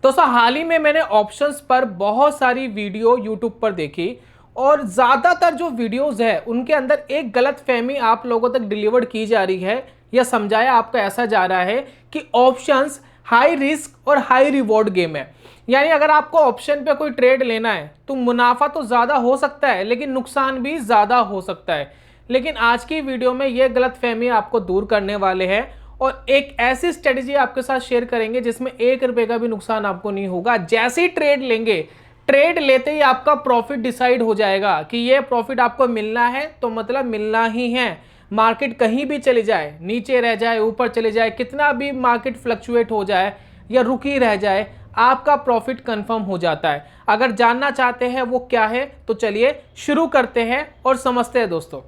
दोस्तों हाल ही में मैंने ऑप्शंस पर बहुत सारी वीडियो यूट्यूब पर देखी और ज़्यादातर जो वीडियोस है उनके अंदर एक गलत फहमी आप लोगों तक डिलीवर्ड की जा रही है या समझाया आपको ऐसा जा रहा है कि ऑप्शंस हाई रिस्क और हाई रिवॉर्ड गेम है। यानी अगर आपको ऑप्शन पे कोई ट्रेड लेना है तो मुनाफा तो ज़्यादा हो सकता है लेकिन नुकसान भी ज़्यादा हो सकता है। लेकिन आज की वीडियो में ये गलत फहमी आपको दूर करने वाले हैं और एक ऐसी स्ट्रेटेजी आपके साथ शेयर करेंगे जिसमें 1 रुपए का भी नुकसान आपको नहीं होगा। जैसे ही ट्रेड लेंगे, ट्रेड लेते ही आपका प्रॉफिट डिसाइड हो जाएगा कि ये प्रॉफिट आपको मिलना है तो मतलब मिलना ही है। मार्केट कहीं भी चली जाए, नीचे रह जाए, ऊपर चले जाए, कितना भी मार्केट फ्लक्चुएट हो जाए या रुकी रह जाए, आपका प्रॉफिट कंफर्म हो जाता है। अगर जानना चाहते हैं वो क्या है तो चलिए शुरू करते हैं और समझते हैं दोस्तों।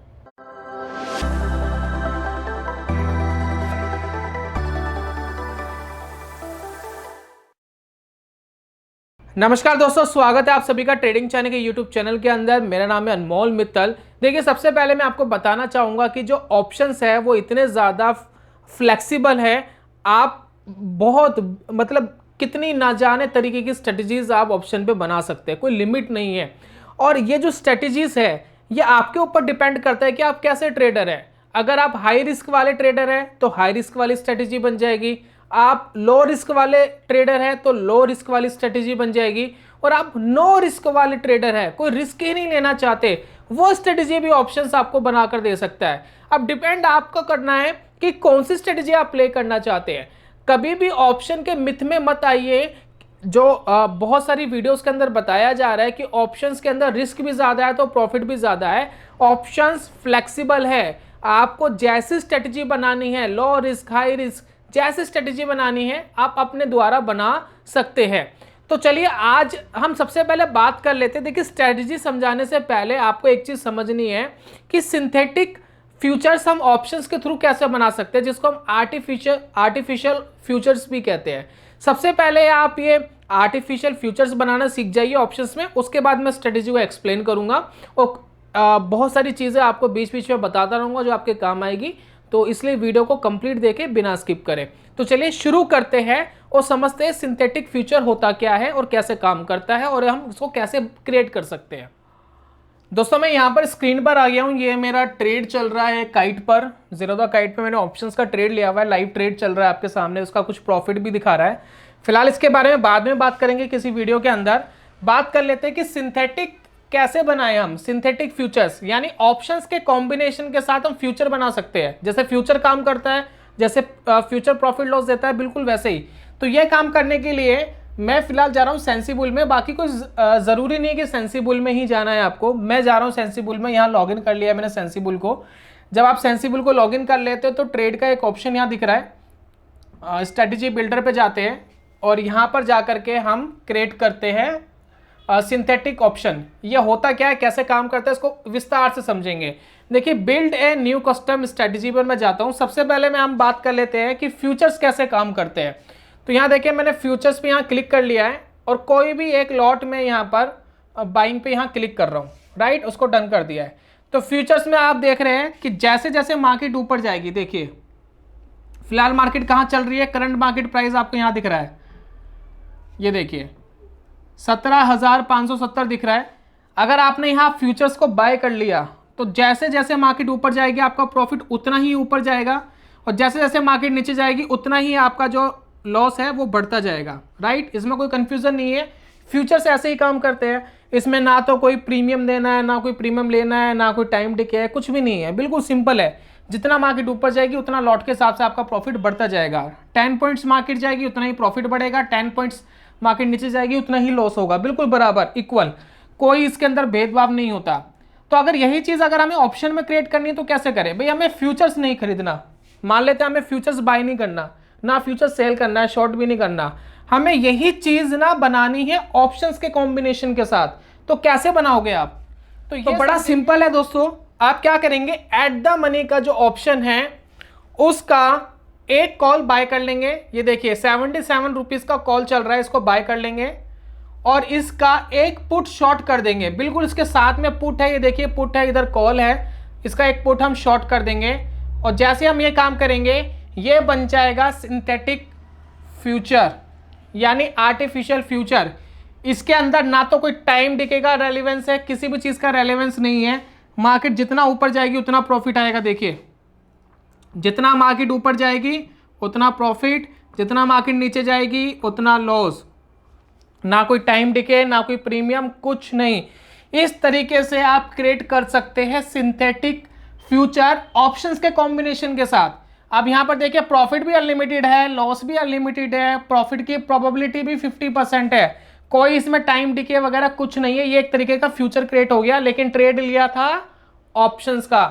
नमस्कार दोस्तों, स्वागत है आप सभी का ट्रेडिंग चैनल के यूट्यूब चैनल के अंदर। मेरा नाम है अनमोल मित्तल। देखिए, सबसे पहले मैं आपको बताना चाहूँगा कि जो ऑप्शंस है वो इतने ज़्यादा फ्लेक्सिबल है। आप बहुत कितनी ना जाने तरीके की स्ट्रेटजीज आप ऑप्शन पे बना सकते हैं, कोई लिमिट नहीं है। और ये जो स्ट्रेटजीज है ये आपके ऊपर डिपेंड करता है कि आप कैसे ट्रेडर हैं। अगर आप हाई रिस्क वाले ट्रेडर हैं तो हाई रिस्क वाली स्ट्रेटजी बन जाएगी, आप लो रिस्क वाले ट्रेडर हैं तो लो रिस्क वाली स्ट्रेटजी बन जाएगी, और आप नो रिस्क वाले ट्रेडर हैं, कोई रिस्क ही नहीं लेना चाहते, वो स्ट्रेटजी भी ऑप्शंस आपको बनाकर दे सकता है। अब डिपेंड आपको करना है कि कौन सी स्ट्रेटजी आप प्ले करना चाहते हैं। कभी भी ऑप्शन के मिथ में मत आइए। जो बहुत सारी वीडियोस के अंदर बताया जा रहा है कि ऑप्शंस के अंदर रिस्क भी ज़्यादा है तो प्रॉफिट भी ज़्यादा है। ऑप्शंस फ्लेक्सिबल है, आपको जैसी स्ट्रेटजी बनानी है, लो रिस्क हाई रिस्क, जैसी स्ट्रेटजी बनानी है आप अपने द्वारा बना सकते हैं। तो चलिए आज हम सबसे पहले बात कर लेते हैं। देखिए, स्ट्रेटजी समझाने से पहले आपको एक चीज़ समझनी है कि सिंथेटिक फ्यूचर्स हम ऑप्शंस के थ्रू कैसे बना सकते हैं, जिसको हम आर्टिफिशियल फ्यूचर्स भी कहते हैं। सबसे पहले आप ये आर्टिफिशियल फ्यूचर्स बनाना सीख जाइए ऑप्शंस में, उसके बाद मैं स्ट्रेटजी को एक्सप्लेन करूंगा और बहुत सारी चीज़ें आपको बीच बीच में बताता रहूँगा जो आपके काम आएगी। तो इसलिए वीडियो को कंप्लीट देखें बिना स्किप करें। तो चलिए शुरू करते हैं और समझते हैं सिंथेटिक फ्यूचर होता क्या है और कैसे काम करता है और हम इसको कैसे क्रिएट कर सकते हैं। दोस्तों मैं यहाँ पर स्क्रीन पर आ गया हूँ। ये मेरा ट्रेड चल रहा है काइट पर, ज़ीरोधा काइट पे मैंने ऑप्शंस का ट्रेड लिया हुआ है। लाइव ट्रेड चल रहा है आपके सामने, उसका कुछ प्रॉफिट भी दिखा रहा है। फिलहाल इसके बारे में बाद में बात करेंगे किसी वीडियो के अंदर। बात कर लेते हैं कि सिंथेटिक कैसे बनाए हम। सिंथेटिक फ्यूचर्स यानी ऑप्शंस के कॉम्बिनेशन के साथ हम फ्यूचर बना सकते हैं। जैसे फ्यूचर काम करता है, जैसे फ्यूचर प्रॉफिट लॉस देता है, बिल्कुल वैसे ही। तो ये काम करने के लिए मैं फिलहाल जा रहा हूँ सेंसिबुल में। बाकी कोई ज़रूरी नहीं है कि सेंसिबुल में ही जाना है आपको। मैं जा रहा हूँ सेंसिबुल में, यहाँ लॉगिन कर लिया है मैंने सेंसिबुल को। जब आप सेंसिबल को लॉगिन कर लेते हो तो ट्रेड का एक ऑप्शन यहाँ दिख रहा है, स्ट्रेटेजी बिल्डर पे जाते हैं और यहाँ पर जा करके हम क्रिएट करते हैं सिंथेटिक ऑप्शन। ये होता क्या है, कैसे काम करता है, इसको विस्तार से समझेंगे। देखिए, build a new custom strategy पर मैं जाता हूँ। सबसे पहले मैं हम बात कर लेते हैं कि फ्यूचर्स कैसे काम करते हैं। तो यहाँ देखिए, मैंने फ्यूचर्स पे यहाँ क्लिक कर लिया है और कोई भी एक लॉट में यहाँ पर बाइंग पे यहाँ क्लिक कर रहा हूँ, राइट, उसको डन कर दिया है। तो फ्यूचर्स में आप देख रहे हैं कि जैसे जैसे मार्केट ऊपर जाएगी, देखिए फिलहाल मार्केट कहाँ चल रही है, करंट मार्केट प्राइस आपको यहाँ दिख रहा है, ये देखिए 17,570 दिख रहा है। अगर आपने यहाँ फ्यूचर्स को बाय कर लिया तो जैसे जैसे मार्केट ऊपर जाएगी आपका प्रॉफिट उतना ही ऊपर जाएगा, और जैसे जैसे मार्केट नीचे जाएगी उतना ही आपका जो लॉस है वो बढ़ता जाएगा, राइट। इसमें कोई कंफ्यूजन नहीं है। फ्यूचर्स ऐसे ही काम करते हैं। इसमें ना तो कोई प्रीमियम देना है, ना कोई प्रीमियम लेना है, ना कोई टाइम डिके है, कुछ भी नहीं है, बिल्कुल सिंपल है। जितना मार्केट ऊपर जाएगी उतना लॉट के हिसाब से आपका प्रॉफिट बढ़ता जाएगा। 10 पॉइंट्स मार्केट जाएगी उतना ही प्रॉफिट बढ़ेगा, 10 पॉइंट्स मार्केट नीचे जाएगी उतना ही लॉस होगा, बिल्कुल बराबर, इक्वल, कोई इसके अंदर भेदभाव नहीं होता। तो अगर यही चीज़ अगर हमें ऑप्शन में क्रिएट करनी है तो कैसे करें भाई। हमें फ्यूचर्स नहीं खरीदना, मान लेते हैं हमें फ्यूचर्स बाय नहीं करना, ना फ्यूचर सेल करना है, शॉर्ट भी नहीं करना, हमें यही चीज़ ना बनानी है ऑप्शंस के कॉम्बिनेशन के साथ। तो कैसे बनाओगे आप, तो बड़ा सिंपल है दोस्तों। आप क्या करेंगे, एट द मनी का जो ऑप्शन है उसका एक कॉल बाय कर लेंगे। ये देखिए 77 रुपीज़ का कॉल चल रहा है, इसको बाय कर लेंगे और इसका एक पुट शॉर्ट कर देंगे। बिल्कुल इसके साथ में पुट है, ये देखिए पुट है, इधर कॉल है, इसका एक पुट हम शॉर्ट कर देंगे। और जैसे हम ये काम करेंगे ये बन जाएगा सिंथेटिक फ्यूचर। यानी आर्टिफिशियल फ्यूचर। इसके अंदर ना तो कोई टाइम डिके का रेलेवेंस है, किसी भी चीज़ का रेलेवेंस नहीं है। मार्केट जितना ऊपर जाएगी उतना प्रॉफिट आएगा। देखिए, जितना मार्केट ऊपर जाएगी उतना प्रॉफिट, जितना मार्केट नीचे जाएगी उतना लॉस। ना कोई टाइम डिके, ना कोई प्रीमियम, कुछ नहीं। इस तरीके से आप क्रिएट कर सकते हैं सिंथेटिक फ्यूचर ऑप्शंस के कॉम्बिनेशन के साथ। अब यहां पर देखिए, प्रॉफिट भी अनलिमिटेड है, लॉस भी अनलिमिटेड है, प्रॉफिट की प्रोबेबिलिटी भी 50% है, कोई इसमें टाइम डिके वगैरह कुछ नहीं है। ये एक तरीके का फ्यूचर क्रिएट हो गया, लेकिन ट्रेड लिया था ऑप्शंस का।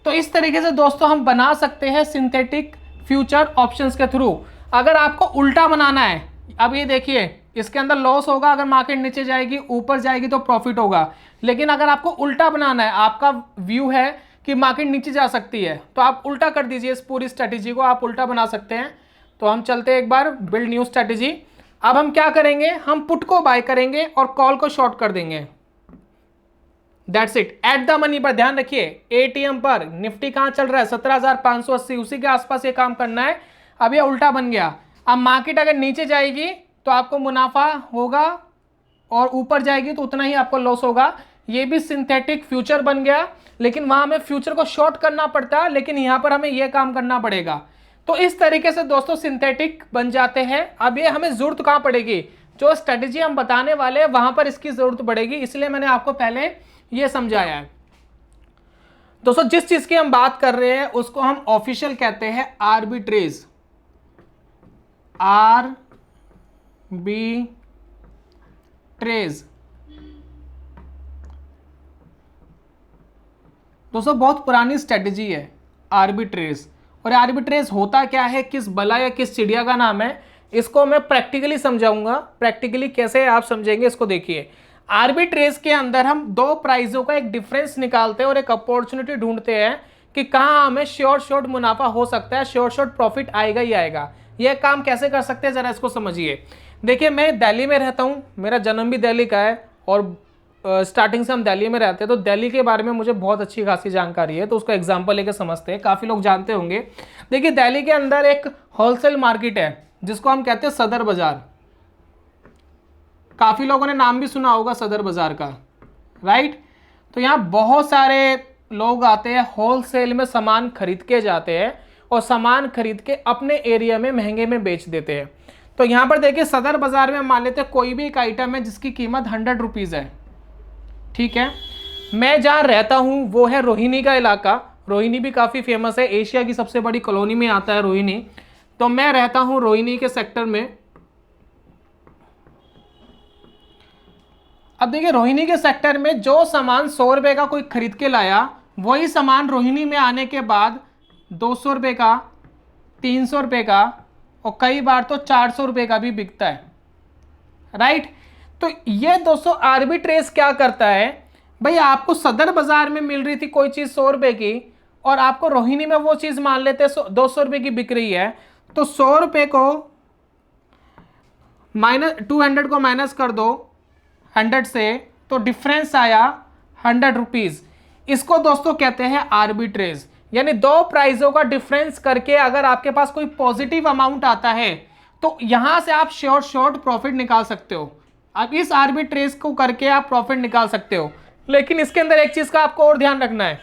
तो इस तरीके से दोस्तों हम बना सकते हैं सिंथेटिक फ्यूचर ऑप्शंस के थ्रू। अगर आपको उल्टा बनाना है, अब ये देखिए, इसके अंदर लॉस होगा अगर मार्केट नीचे जाएगी, ऊपर जाएगी तो प्रॉफिट होगा। लेकिन अगर आपको उल्टा बनाना है, आपका व्यू है कि मार्केट नीचे जा सकती है, तो आप उल्टा कर दीजिए। इस पूरी स्ट्रेटेजी को आप उल्टा बना सकते हैं। तो हम चलते हैं एक बार बिल्ड न्यू स्ट्रेटेजी। अब हम क्या करेंगे, हम पुट को बाय करेंगे और कॉल को शॉर्ट कर देंगे। That's it. At the money पर ध्यान रखिए, एटीएम पर निफ्टी कहां चल रहा है, 17,580, उसी के आसपास ये काम करना है। अब ये उल्टा बन गया। अब मार्केट अगर नीचे जाएगी तो आपको मुनाफा होगा और ऊपर जाएगी तो उतना ही आपको लॉस होगा। ये भी सिंथेटिक फ्यूचर बन गया, लेकिन वहां हमें फ्यूचर को शॉर्ट करना पड़ता है, लेकिन यहां पर हमें यह काम करना पड़ेगा। तो इस तरीके से दोस्तों सिंथेटिक बन जाते हैं। अब ये हमें जरूरत कहां पड़ेगी, जो स्ट्रेटेजी हम बताने वाले हैं वहां पर इसकी जरूरत पड़ेगी, इसलिए मैंने आपको पहले यह समझाया है। दोस्तों जिस चीज की हम बात कर रहे हैं उसको हम ऑफिशियल कहते हैं आर्बिट्रेज, आर्बिट्रेज। दोस्तों बहुत पुरानी स्ट्रेटेजी है आर्बिट्रेज। और आर्बिट्रेज होता क्या है, किस बला या किस चिड़िया का नाम है, इसको मैं प्रैक्टिकली समझाऊंगा। प्रैक्टिकली कैसे आप समझेंगे इसको देखिए। आर्बिट्रेज के अंदर हम दो प्राइसों का एक डिफरेंस निकालते हैं और एक अपॉर्चुनिटी ढूंढते हैं कि कहां हमें शॉर्ट मुनाफा हो सकता है, शॉर्ट प्रॉफिट आएगा ही आएगा। यह काम कैसे कर सकते हैं जरा इसको समझिए। देखिए, मैं दिल्ली में रहता हूं, मेरा जन्म भी दिल्ली का है और स्टार्टिंग से हम दिल्ली में रहते हैं, तो दिल्ली के बारे में मुझे बहुत अच्छी खासी जानकारी है। तो उसको एग्जांपल लेके समझते हैं, काफ़ी लोग जानते होंगे। देखिए, दिल्ली के अंदर एक होलसेल मार्केट है जिसको हम कहते हैं सदर बाजार। काफ़ी लोगों ने नाम भी सुना होगा सदर बाजार का, राइट। तो यहाँ बहुत सारे लोग आते हैं, होलसेल में सामान खरीद के जाते हैं और सामान खरीद के अपने एरिया में महंगे में बेच देते हैं। तो यहाँ पर देखिए, सदर बाजार में मान लेते हैं कोई भी एक आइटम है जिसकी कीमत 100 रुपीज़ है, ठीक है। मैं जहाँ रहता हूँ वो है रोहिणी का इलाका। रोहिणी भी काफ़ी फेमस है, एशिया की सबसे बड़ी कॉलोनी में आता है रोहिणी। तो मैं रहता हूँ रोहिणी के सेक्टर में। अब देखिए, रोहिणी के सेक्टर में जो सामान 100 रुपये का कोई खरीद के लाया, वही सामान रोहिणी में आने के बाद 200 रुपये का, 300 रुपये का और कई बार तो 400 रुपये का भी बिकता है, राइट। तो ये दोस्तों आर्बिट्रेज क्या करता है, भाई आपको सदर बाजार में मिल रही थी कोई चीज़ 100 रुपये की और आपको रोहिणी में वो चीज़ मान लेते 200 रुपये की बिक रही है, तो 100 रुपये को -200 को माइनस कर दो 100 से, तो डिफरेंस आया 100 रुपीज़। इसको दोस्तों कहते हैं आर्बिट्रेज। यानी दो प्राइसों का डिफरेंस करके अगर आपके पास कोई पॉजिटिव अमाउंट आता है तो यहां से आप शॉर्ट प्रॉफिट निकाल सकते हो। अब इस आर्बिट्रेज को करके आप प्रॉफिट निकाल सकते हो। लेकिन इसके अंदर एक चीज का आपको और ध्यान रखना है,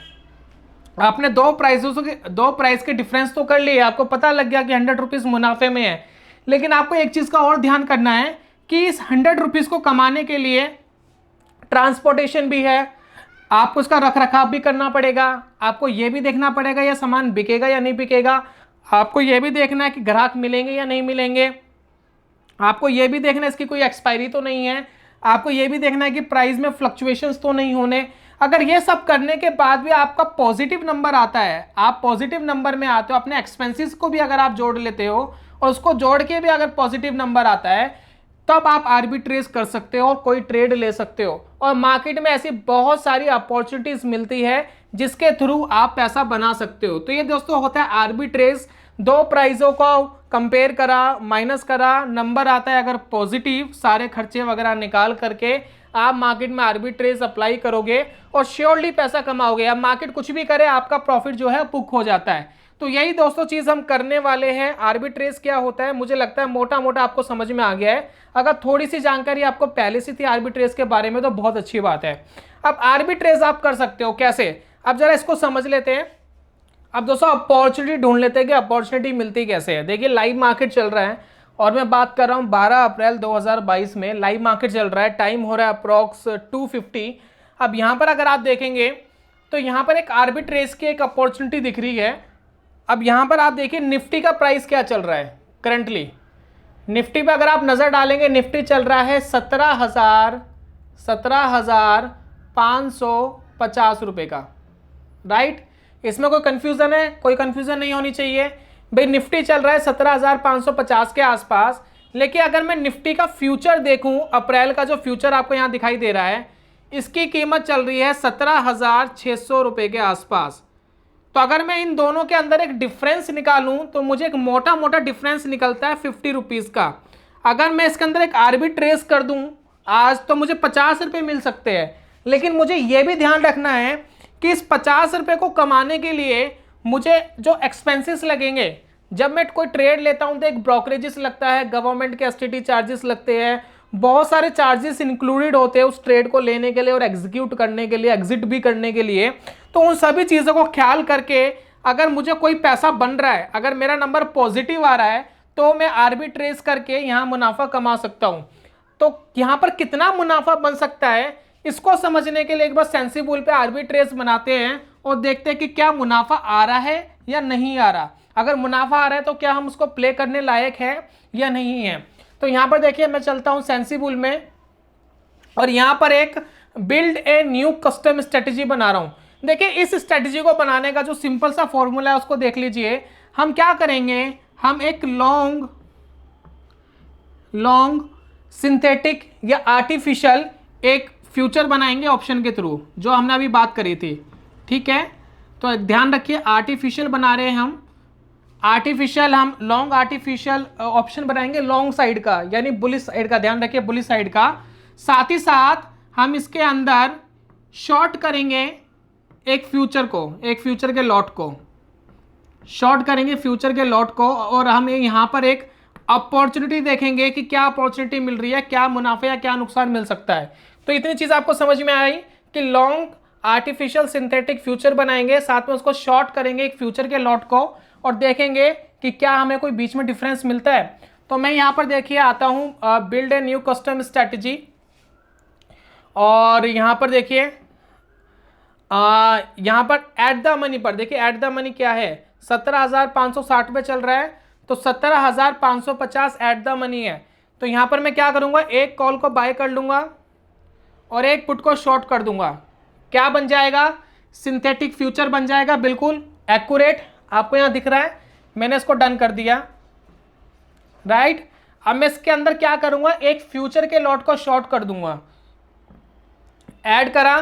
आपने दो प्राइस के डिफरेंस तो कर लिए, आपको पता लग गया कि 100 रुपीज़ मुनाफे में है। लेकिन आपको एक चीज का और ध्यान करना है कि इस 100 रुपीज़ को कमाने के लिए ट्रांसपोर्टेशन भी है, आपको इसका रख रखाव भी करना पड़ेगा, आपको यह भी देखना पड़ेगा यह सामान बिकेगा या नहीं बिकेगा, आपको यह भी देखना है कि ग्राहक मिलेंगे या नहीं मिलेंगे, आपको यह भी देखना है इसकी कोई एक्सपायरी तो नहीं है, आपको यह भी देखना है कि प्राइस में फ्लक्चुएशंस तो नहीं होने। अगर ये सब करने के बाद भी आपका पॉजिटिव नंबर आता है, आप पॉजिटिव नंबर में आते हो, अपने एक्सपेंसेस को भी अगर आप जोड़ लेते हो और उसको जोड़ के भी अगर पॉजिटिव नंबर आता है, तब आप आर्बिट्रेज कर सकते हो और कोई ट्रेड ले सकते हो। और मार्केट में ऐसी बहुत सारी अपॉर्चुनिटीज मिलती है जिसके थ्रू आप पैसा बना सकते हो। तो ये दोस्तों होता है आर्बिट्रेज। दो प्राइसों को कंपेयर करा, माइनस करा, नंबर आता है अगर पॉजिटिव, सारे खर्चे वगैरह निकाल करके आप मार्केट में आर्बिट्रेज अप्लाई करोगे और श्योरली पैसा कमाओगे। अब मार्केट कुछ भी करे, आपका प्रॉफिट जो है बुक हो जाता है। तो यही दोस्तों चीज़ हम करने वाले हैं। आर्बिट्रेज क्या होता है, मुझे लगता है मोटा मोटा आपको समझ में आ गया है। अगर थोड़ी सी जानकारी आपको पहले से थी आर्बिट्रेज के बारे में तो बहुत अच्छी बात है। अब आर्बिट्रेज आप कर सकते हो कैसे, अब जरा इसको समझ लेते हैं। अब दोस्तों अपॉर्चुनिटी ढूंढ लेते हैं कि अपॉर्चुनिटी मिलती कैसे है। देखिए लाइव मार्केट चल रहा है और मैं बात कर रहा हूँ 12 अप्रैल 2022 में लाइव मार्केट चल रहा है। टाइम हो रहा है अप्रॉक्स 2:50। अब यहाँ पर अगर आप देखेंगे तो यहाँ पर एक आर्बिट्रेज की एक अपॉर्चुनिटी दिख रही है। अब यहाँ पर आप देखिए निफ्टी का प्राइस क्या चल रहा है करंटली। निफ्टी पे अगर आप नज़र डालेंगे, निफ्टी चल रहा है 17,550 रुपये का, राइट। इसमें कोई कंफ्यूजन है? कोई कंफ्यूजन नहीं होनी चाहिए भाई। निफ्टी चल रहा है 17,550 के आसपास, लेकिन अगर मैं निफ्टी का फ्यूचर देखूं, अप्रैल का जो फ्यूचर आपको यहाँ दिखाई दे रहा है, इसकी कीमत चल रही है 17,600 रुपये के आसपास। तो अगर मैं इन दोनों के अंदर एक डिफरेंस निकालूं तो मुझे एक मोटा मोटा डिफरेंस निकलता है 50 रुपीज़ का। अगर मैं इसके अंदर एक आर्बिट्रेज कर दूं आज तो मुझे 50 रुपये मिल सकते हैं, लेकिन मुझे ये भी ध्यान रखना है कि इस 50 रुपये को कमाने के लिए मुझे जो एक्सपेंसेस लगेंगे, जब मैं कोई ट्रेड लेता हूं तो एक ब्रोकरेजेस लगता है, गवर्नमेंट के एसटीटी चार्जेस लगते हैं, बहुत सारे चार्जेस इंक्लूडेड होते हैं उस ट्रेड को लेने के लिए और एग्जीक्यूट करने के लिए, एग्जिट भी करने के लिए। तो उन सभी चीज़ों को ख्याल करके अगर मुझे कोई पैसा बन रहा है, अगर मेरा नंबर पॉजिटिव आ रहा है तो मैं आर्बिट्रेज करके यहाँ मुनाफा कमा सकता हूँ। तो यहाँ पर कितना मुनाफा बन सकता है इसको समझने के लिए एक बार सेंसिबल पे आर्बिट्रेज बनाते हैं और देखते हैं कि क्या मुनाफा आ रहा है या नहीं आ रहा। अगर मुनाफा आ रहा है तो क्या हम उसको प्ले करने लायक है या नहीं है। तो यहाँ पर देखिए मैं चलता हूँ सेंसिबल में और यहाँ पर एक build a new custom strategy बना रहा हूँ। देखिए इस स्ट्रेटजी को बनाने का जो सिंपल सा फॉर्मूला है उसको देख लीजिए। हम क्या करेंगे, हम एक लॉन्ग सिंथेटिक या आर्टिफिशियल एक फ्यूचर बनाएंगे ऑप्शन के थ्रू, जो हमने अभी बात करी थी, ठीक है। तो ध्यान रखिए आर्टिफिशियल बना रहे हैं हम लॉन्ग आर्टिफिशियल ऑप्शन बनाएंगे लॉन्ग साइड का, यानी बुलिश साइड का, ध्यान रखिए बुलिश साइड का। साथ ही साथ हम इसके अंदर शॉर्ट करेंगे एक फ्यूचर के लॉट को शॉर्ट करेंगे फ्यूचर के लॉट को, और हम यहाँ पर एक अपॉर्चुनिटी देखेंगे कि क्या अपॉर्चुनिटी मिल रही है, क्या मुनाफा या क्या नुकसान मिल सकता है। तो इतनी चीज़ आपको समझ में आई कि लॉन्ग आर्टिफिशियल सिंथेटिक फ्यूचर बनाएंगे, साथ में उसको शॉर्ट करेंगे एक फ्यूचर के लॉट को और देखेंगे कि क्या हमें कोई बीच में डिफरेंस मिलता है। तो मैं यहाँ पर देखिए आता हूँ build a new custom strategy, और यहाँ पर देखिए यहाँ पर एट द मनी पर देखिए एट द मनी क्या है, 17,560 पे चल रहा है, तो 17,550 एट द मनी है। तो यहाँ पर मैं क्या करूँगा, एक कॉल को बाय कर लूँगा और एक पुट को शॉर्ट कर दूंगा। क्या बन जाएगा, सिंथेटिक फ्यूचर बन जाएगा, बिल्कुल एक्यूरेट आपको यहाँ दिख रहा है। मैंने इसको डन कर दिया, राइट। अब मैं इसके अंदर क्या करूँगा, एक फ्यूचर के लॉट को शॉर्ट कर दूंगा। ऐड करा,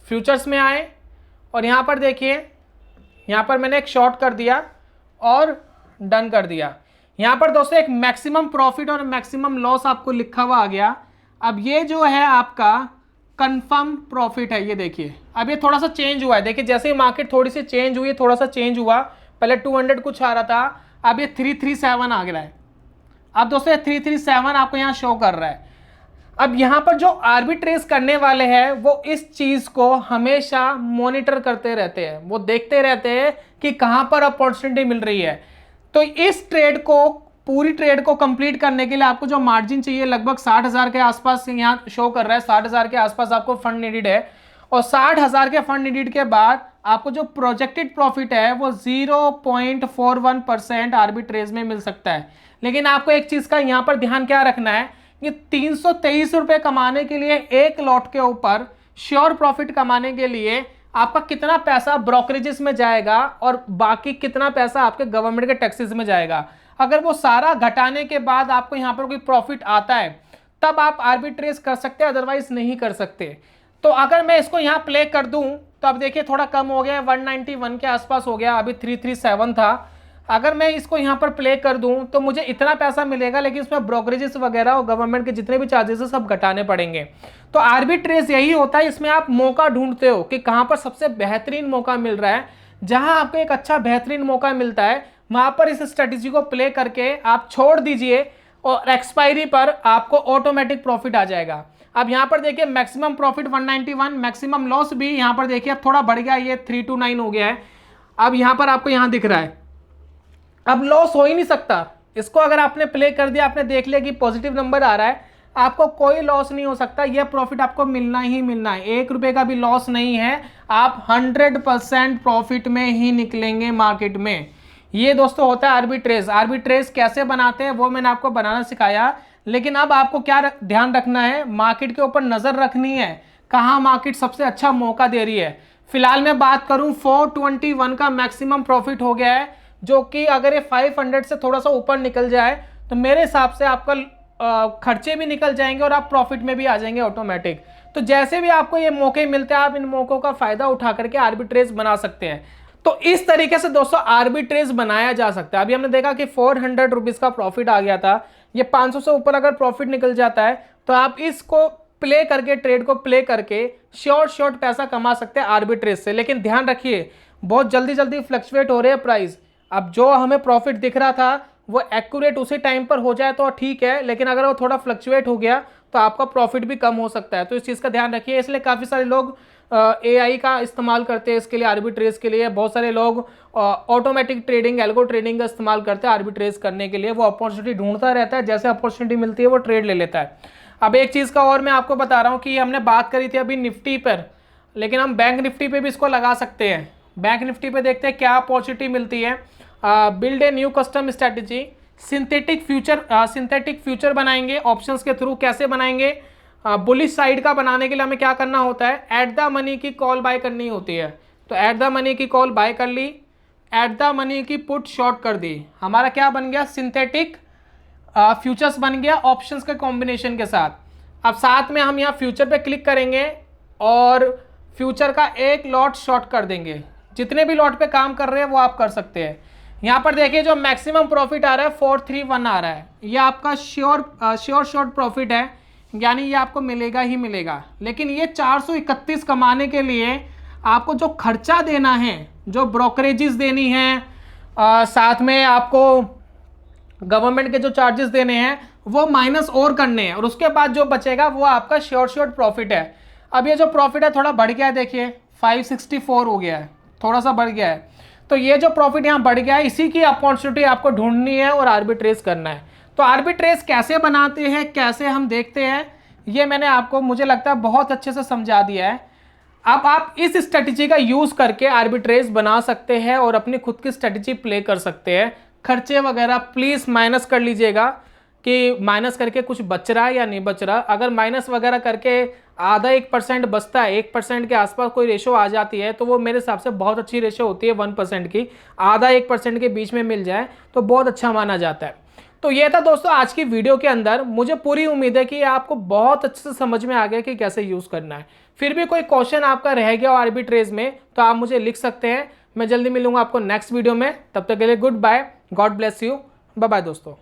फ्यूचर्स में आए और यहाँ पर देखिए यहाँ पर मैंने एक शॉर्ट कर दिया और डन कर दिया। यहाँ पर दोस्तों एक मैक्सिमम प्रॉफिट और मैक्सिमम लॉस आपको लिखा हुआ आ गया। अब ये जो है आपका कंफर्म प्रॉफिट है, ये देखिए अब ये थोड़ा सा चेंज हुआ है। देखिए जैसे ही मार्केट थोड़ी सी चेंज हुई, थोड़ा सा चेंज हुआ, पहले 200 कुछ आ रहा था, अब ये 337 आ गया है। अब दोस्तों 337 आपको यहाँ शो कर रहा है। अब यहाँ पर जो आर्बिट्रेज करने वाले हैं वो इस चीज़ को हमेशा मॉनिटर करते रहते हैं, वो देखते रहते हैं कि कहाँ पर अपॉर्चुनिटी मिल रही है। तो इस ट्रेड को, पूरी ट्रेड को कंप्लीट करने के लिए आपको जो मार्जिन चाहिए लगभग 60,000 के आसपास यहाँ शो कर रहा है, 60,000 के आसपास आपको फंड नीडेड है। और 60,000 के फंड नीडेड के बाद आपको जो प्रोजेक्टेड प्रॉफिट है वो 0.41% आर्बिट्रेज में मिल सकता है। लेकिन आपको एक चीज़ का यहाँ पर ध्यान क्या रखना है, ये 323 रुपये कमाने के लिए एक लॉट के ऊपर श्योर प्रॉफिट कमाने के लिए आपका कितना पैसा ब्रोकरेजेस में जाएगा और बाकी कितना पैसा आपके गवर्नमेंट के टैक्सेस में जाएगा। अगर वो सारा घटाने के बाद आपको यहाँ पर कोई प्रॉफिट आता है तब आप आर्बिट्रेज कर सकते हैं, अदरवाइज नहीं कर सकते। तो अगर मैं इसको यहाँ प्ले कर दूँ तो अब देखिए थोड़ा कम हो गया, 191 के आसपास हो गया, अभी 337 था। अगर मैं इसको यहाँ पर प्ले कर दूं तो मुझे इतना पैसा मिलेगा, लेकिन इसमें ब्रोकरेजेस वगैरह और गवर्नमेंट के जितने भी चार्जेस है सब घटाने पड़ेंगे। तो आर्बिट्रेज यही होता है, इसमें आप मौका ढूंढते हो कि कहाँ पर सबसे बेहतरीन मौका मिल रहा है। जहां आपको एक अच्छा बेहतरीन मौका मिलता है वहां पर इस स्ट्रेटेजी को प्ले करके आप छोड़ दीजिए और एक्सपायरी पर आपको ऑटोमेटिक प्रॉफिट आ जाएगा। अब यहां पर देखिए मैक्सिमम प्रॉफिट 191, मैक्सिमम लॉस भी यहां पर देखिए अब थोड़ा बढ़ गया, ये 329 हो गया है। अब यहां पर आपको यहां दिख रहा है, अब लॉस हो ही नहीं सकता। इसको अगर आपने प्ले कर दिया, आपने देख लिया कि पॉजिटिव नंबर आ रहा है, आपको कोई लॉस नहीं हो सकता, यह प्रॉफिट आपको मिलना ही मिलना है। 1 रुपए का भी लॉस नहीं है, आप 100% प्रॉफिट में ही निकलेंगे मार्केट में। ये दोस्तों होता है आर्बिट्रेज। आर्बिट्रेज कैसे बनाते हैं वो मैंने आपको बनाना सिखाया, लेकिन अब आपको क्या ध्यान रखना है, मार्केट के ऊपर नजर रखनी है, कहाँ मार्केट सबसे अच्छा मौका दे रही है। फिलहाल मैं बात करूं 421 का मैक्सिमम प्रॉफिट हो गया है, जो कि अगर ये 500 से थोड़ा सा ऊपर निकल जाए तो मेरे हिसाब से आपका खर्चे भी निकल जाएंगे और आप प्रॉफिट में भी आ जाएंगे ऑटोमेटिक। तो जैसे भी आपको ये मौके मिलते हैं आप इन मौकों का फायदा उठा करके आर्बिट्रेज बना सकते हैं। तो इस तरीके से दोस्तों आर्बिट्रेज बनाया जा सकता है। अभी हमने देखा कि 400 रुपीज का प्रॉफिट आ गया था, ये 500 से ऊपर अगर प्रॉफिट निकल जाता है तो आप इसको प्ले करके, ट्रेड को प्ले करके शॉर्ट पैसा कमा सकते हैं आर्बिट्रेज से। लेकिन ध्यान रखिए बहुत जल्दी जल्दी फ्लक्चुएट हो रहे हैं प्राइस। अब जो हमें प्रॉफिट दिख रहा था वो एक्यूरेट उसी टाइम पर हो जाए तो ठीक है, लेकिन अगर वो थोड़ा फ्लक्चुएट हो गया तो आपका प्रॉफिट भी कम हो सकता है। तो इस चीज़ का ध्यान रखिए। इसलिए काफ़ी सारे लोग AI का इस्तेमाल करते हैं इसके लिए, आर्बिट्रेज के लिए। बहुत सारे लोग ऑटोमेटिक ट्रेडिंग, एल्गो ट्रेडिंग का इस्तेमाल करते हैं आर्बिट्रेज करने के लिए। वो अपॉर्चुनिटी ढूंढता रहता है, जैसे अपॉर्चुनिटी मिलती है वो ट्रेड ले लेता है। अब एक चीज़ का और मैं आपको बता रहा हूँ कि हमने बात करी थी अभी निफ्टी पर, लेकिन हम बैंक निफ्टी पे भी इसको लगा सकते हैं। बैंक निफ्टी पे देखते हैं क्या अपॉर्चुनिटी मिलती है। Build a new custom strategy, synthetic future बनाएंगे ऑप्शंस के थ्रू। कैसे बनाएंगे? बुलिश साइड का बनाने के लिए हमें क्या करना होता है, एट द मनी की कॉल बाय करनी होती है। तो एट द मनी की कॉल बाय कर ली, एट द मनी की पुट शॉर्ट कर दी, हमारा क्या बन गया, सिंथेटिक फ्यूचर्स बन गया ऑप्शंस के कॉम्बिनेशन के साथ। अब साथ में हम यहाँ फ्यूचर पे क्लिक करेंगे और फ्यूचर का एक लॉट शॉर्ट कर देंगे। जितने भी लॉट पे काम कर रहे हैं वो आप कर सकते हैं। यहाँ पर देखिए जो मैक्सिमम प्रॉफिट आ रहा है 431 आ रहा है, ये आपका श्योर शॉर्ट प्रॉफिट है, यानी ये आपको मिलेगा ही मिलेगा। लेकिन ये 431 कमाने के लिए आपको जो खर्चा देना है, जो ब्रोकरेजेस देनी है, साथ में आपको गवर्नमेंट के जो चार्जेस देने हैं वो माइनस और करने हैं, और उसके बाद जो बचेगा वो आपका शॉर्ट प्रॉफिट है। अब ये जो प्रॉफिट है थोड़ा बढ़ गया है, देखिए 564 हो गया है, थोड़ा सा बढ़ गया है। तो ये जो प्रॉफिट यहाँ बढ़ गया है, इसी की अपॉर्चुनिटी आपको ढूंढनी है और आर्बिट्रेज करना है। तो आर्बिट्रेज कैसे बनाते हैं, कैसे हम देखते हैं, ये मैंने आपको मुझे लगता है बहुत अच्छे से समझा दिया है। अब आप इस स्ट्रेटेजी का यूज करके आर्बिट्रेज बना सकते हैं और अपनी खुद की स्ट्रेटेजी प्ले कर सकते हैं। खर्चे वगैरह प्लीज माइनस कर लीजिएगा कि माइनस करके कुछ बच रहा है या नहीं बच रहा। अगर माइनस वगैरह करके आधा 1% बचता है, 1% के आसपास कोई रेशो आ जाती है, तो वो मेरे हिसाब से बहुत अच्छी रेशो होती है 1% की। आधा 1% के बीच में मिल जाए तो बहुत अच्छा माना जाता है। तो ये था दोस्तों आज की वीडियो के अंदर। मुझे पूरी उम्मीद है कि आपको बहुत अच्छे से समझ में आ गया कि कैसे यूज करना है। फिर भी कोई क्वेश्चन आपका रह गया आर्बिट्रेज में तो आप मुझे लिख सकते हैं। मैं जल्दी मिलूंगा आपको नेक्स्ट वीडियो में, तब तक के लिए goodbye, god bless you, bye bye दोस्तों।